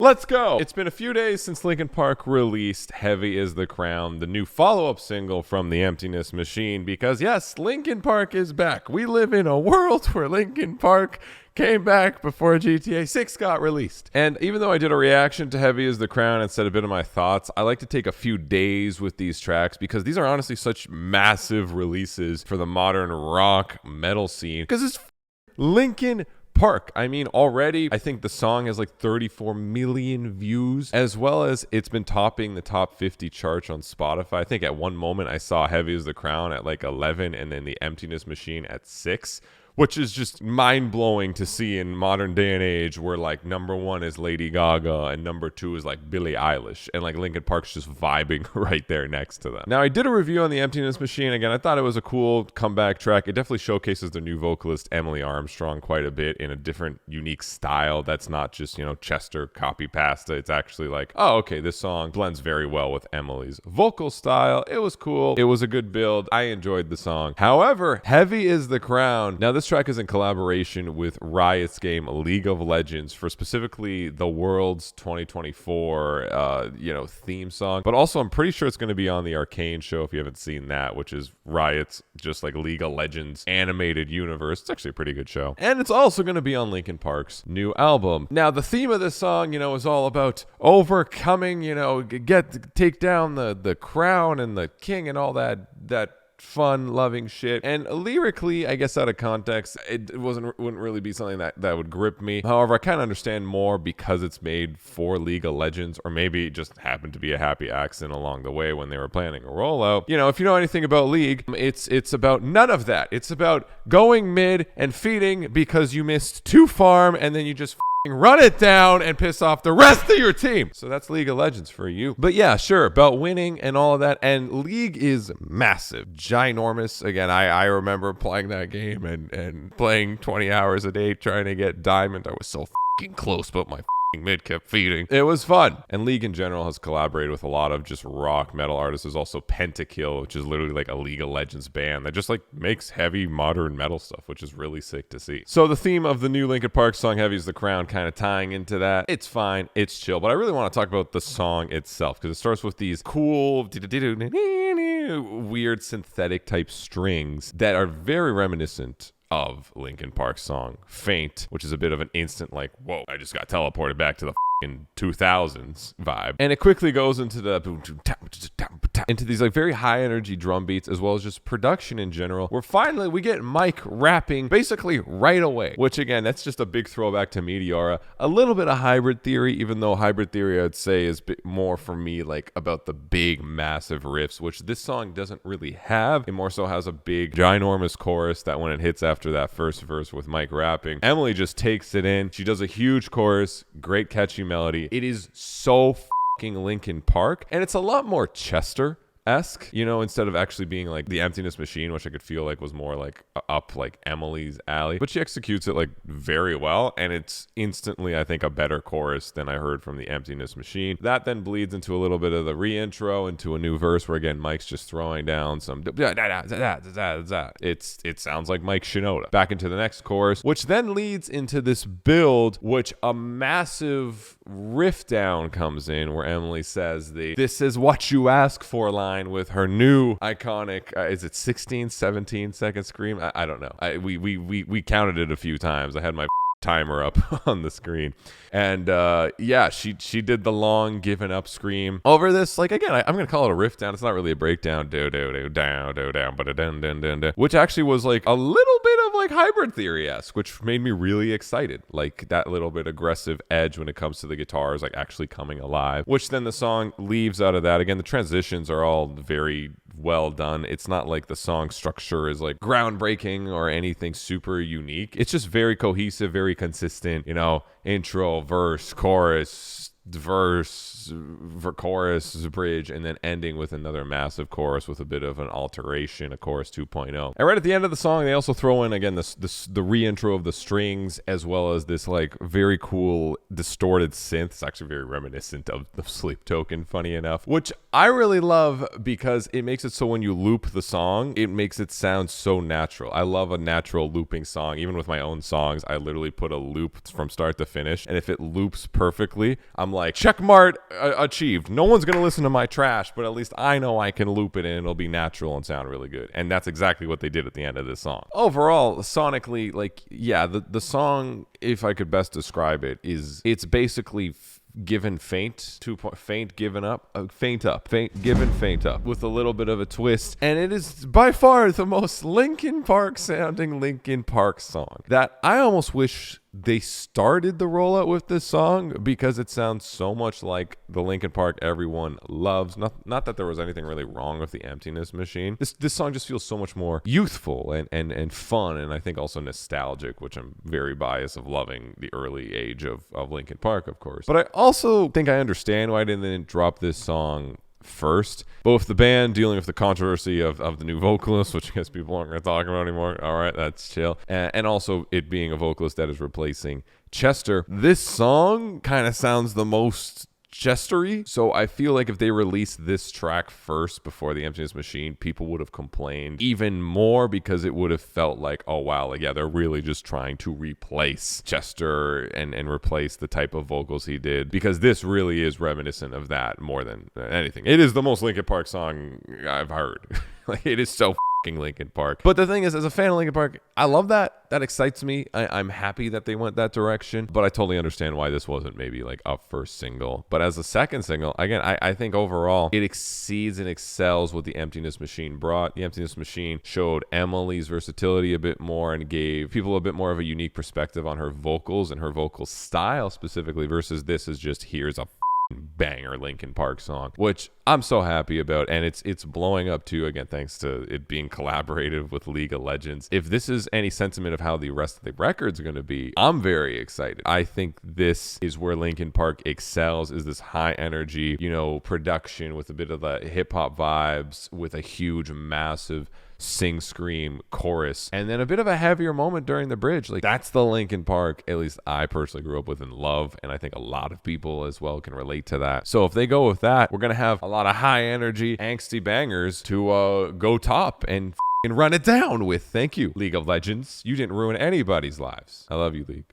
Let's go! It's been a few days since Linkin Park released Heavy is the Crown, the new follow-up single from The Emptiness Machine, because yes, Linkin Park is back. We live in a world where Linkin Park came back before GTA 6 got released. And even though I did a reaction to Heavy is the Crown and said a bit of my thoughts, I like to take a few days with these tracks because these are honestly such massive releases for the modern rock metal scene, because it's Linkin Park. I mean, already, I think the song has like 34 million views, as well as it's been topping the top 50 charts on Spotify. I think at one moment I saw Heavy as the Crown at like 11 and then The Emptiness Machine at 6, which is just mind-blowing to see in modern day and age, where like number 1 is Lady Gaga and number 2 is like Billie Eilish, and like Linkin Park's just vibing right there next to them. Now, I did a review on The Emptiness Machine. Again, I thought it was a cool comeback track. It definitely showcases their new vocalist Emily Armstrong quite a bit in a different, unique style that's not just, you know, Chester copy pasta. It's actually like, oh, okay, this song blends very well with Emily's vocal style. It was cool. It was a good build. I enjoyed the song. However, Heavy is the Crown. Now, this track is in collaboration with Riot's game League of Legends for specifically the World's 2024 theme song, but also I'm pretty sure it's going to be on the Arcane show if you haven't seen that, which is Riot's just like League of Legends animated universe. It's actually a pretty good show, and it's also going to be on Linkin Park's new album. Now, the theme of this song, you know, is all about overcoming, you know, take down the crown and the king and all that fun loving shit. And lyrically, I guess out of context, it wouldn't really be something that would grip me. However, I kind of understand more because it's made for League of Legends, or maybe it just happened to be a happy accident along the way when they were planning a rollout. You know, if you know anything about League, it's about none of that. It's about going mid and feeding because you missed 2 farm and then you just run it down and piss off the rest of your team. So that's League of Legends for you. But yeah, sure, about winning and all of that. And League is massive, ginormous. Again, I remember playing that game and playing 20 hours a day trying to get diamond. I was so close, but my mid kept feeding. It was fun. And League in general has collaborated with a lot of just rock metal artists. There's also Pentakill, which is literally like a League of Legends band that just like makes heavy modern metal stuff, which is really sick to see. So the theme of the new Linkin Park song Heavy is the Crown kind of tying into that. It's fine, it's chill, but I really want to talk about the song itself because it starts with these cool weird synthetic type strings that are very reminiscent of Linkin Park's song Faint, which is a bit of an instant like, whoa, I just got teleported back to the in 2000s vibe. And it quickly goes into these like very high energy drum beats, as well as just production in general, where finally we get Mike rapping basically right away, which again, that's just a big throwback to Meteora. A little bit of Hybrid Theory, even though Hybrid Theory I'd say is more for me like about the big massive riffs, which this song doesn't really have. It more so has a big ginormous chorus that when it hits after that first verse with Mike rapping, Emily just takes it in. She does a huge chorus, great catchy melody. It is so fucking Linkin Park, and it's a lot more Chester-esque, you know, instead of actually being like The Emptiness Machine, which I could feel like was more like up like Emily's alley, but she executes it like very well, and it's instantly, I think, a better chorus than I heard from The Emptiness Machine. That then bleeds into a little bit of the re-intro into a new verse where again Mike's just throwing down some it sounds like Mike Shinoda. Back into the next chorus, which then leads into this build, which a massive riff down comes in where Emily says "This is what you ask for" line with her new iconic is it 17 second scream? I don't know. We counted it a few times. I had my timer up on the screen, and yeah, she did the long given up scream over this. Like again, I'm gonna call it a riff down. It's not really a breakdown. Do down but a dun dun dun dun, which actually was like a little bit of like Hybrid Theory-esque, which made me really excited. Like that little bit aggressive edge when it comes to the guitars, like actually coming alive. Which then the song leaves out of that. Again, the transitions are all very well done. It's not like the song structure is like groundbreaking or anything super unique. It's just very cohesive, very consistent, you know, intro, verse, chorus, verse, chorus, bridge, and then ending with another massive chorus with a bit of an alteration, a chorus 2.0. And right at the end of the song, they also throw in again the re-intro of the strings, as well as this like very cool distorted synth. It's actually very reminiscent of the Sleep Token, funny enough, which I really love because it makes it so when you loop the song, it makes it sound so natural. I love a natural looping song. Even with my own songs, I literally put a loop from start to finish, and if it loops perfectly, I'm like, checkmark achieved. No one's gonna listen to my trash, but at least I know I can loop it and it'll be natural and sound really good. And that's exactly what they did at the end of this song. Overall, sonically, like, yeah, the song, if I could best describe it, is it's basically given faint, faint given up, faint up, faint given, faint up, with a little bit of a twist. And it is by far the most Linkin Park sounding Linkin Park song that I almost wish they started the rollout with this song, because it sounds so much like the Linkin Park everyone loves. Not that there was anything really wrong with the Emptiness Machine. This song just feels so much more youthful and fun, and I think also nostalgic, which I'm very biased of loving the early age of Linkin Park, of course. But I also think I understand why they didn't drop this song first. Both the band dealing with the controversy of the new vocalist, which I guess people aren't going to talk about anymore. All right, that's chill. And also it being a vocalist that is replacing Chester. This song kind of sounds the most Chestery, so I feel like if they released this track first before the Emptiness Machine, people would have complained even more, because it would have felt like, oh wow, like, yeah, they're really just trying to replace Chester and replace the type of vocals he did, because this really is reminiscent of that more than anything. It is the most Linkin Park song I've heard. Like, it is so Linkin Park. But the thing is, as a fan of Linkin Park, I love that. That excites me. I'm happy that they went that direction, but I totally understand why this wasn't maybe like a first single. But as a second single, again, I think overall it exceeds and excels what the Emptiness Machine brought. The Emptiness Machine showed Emily's versatility a bit more and gave people a bit more of a unique perspective on her vocals and her vocal style specifically, versus this is just, here's a banger Linkin Park song, which I'm so happy about. And it's blowing up too, again, thanks to it being collaborative with League of Legends. If this is any sentiment of how the rest of the record's going to be, I'm very excited. I think this is where Linkin Park excels, is this high energy, production with a bit of the hip hop vibes, with a huge, massive sing scream chorus, and then a bit of a heavier moment during the bridge. Like, that's the Linkin Park at least I personally grew up with and love, and I think a lot of people as well can relate to that. So if they go with that, we're gonna have a lot of high energy angsty bangers to go top and run it down with. Thank you, League of Legends. You didn't ruin anybody's lives. I love you, League.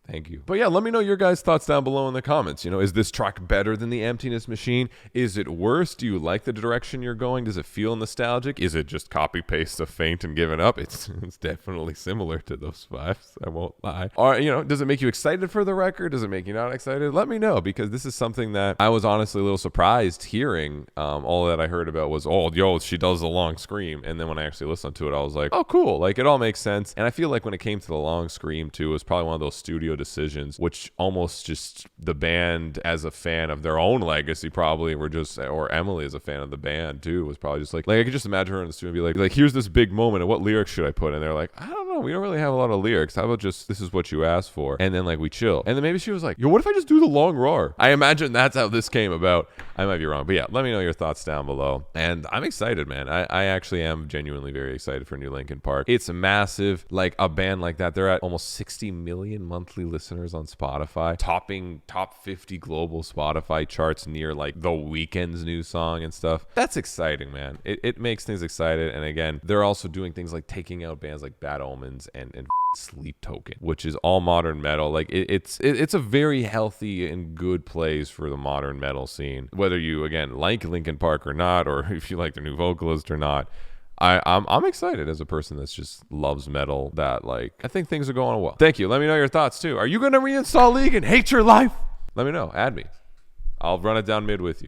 Thank you. But yeah, let me know your guys' thoughts down below in the comments. Is this track better than the Emptiness Machine? Is it worse? Do you like the direction you're going? Does it feel nostalgic? Is it just copy paste of Faint and Giving Up? It's definitely similar to those vibes, I won't lie. Or, does it make you excited for the record? Does it make you not excited? Let me know, because this is something that I was honestly a little surprised hearing. All that I heard about was, she does the long scream. And then when I actually listened to it, I was like, oh, cool. Like, it all makes sense. And I feel like when it came to the long scream too, it was probably one of those studio decisions, which almost just the band as a fan of their own legacy probably were just, or Emily as a fan of the band too, was probably just like I could just imagine her in the studio and be like, here's this big moment, and what lyrics should I put? And they're like, I don't know, we don't really have a lot of lyrics. How about just, this is what you asked for? And then we chill. And then maybe she was like, what if I just do the long roar? I imagine that's how this came about. I might be wrong, but yeah, let me know your thoughts down below. And I'm excited, man. I actually am genuinely very excited for new Linkin Park. It's massive. Like, a band like that, they're at almost 60 million monthly listeners on Spotify, topping top 50 global Spotify charts near The Weeknd's new song and stuff. That's exciting, man. It makes things excited. And again, they're also doing things like taking out bands like Bad Omens and Sleep Token, which is all modern metal. It's a very healthy and good place for the modern metal scene, whether you again like Linkin Park or not, or if you like the new vocalist or not. I'm excited as a person that's just loves metal, that I think things are going well. Thank you. Let me know your thoughts too. Are you going to reinstall League and hate your life? Let me know. Add me. I'll run it down mid with you.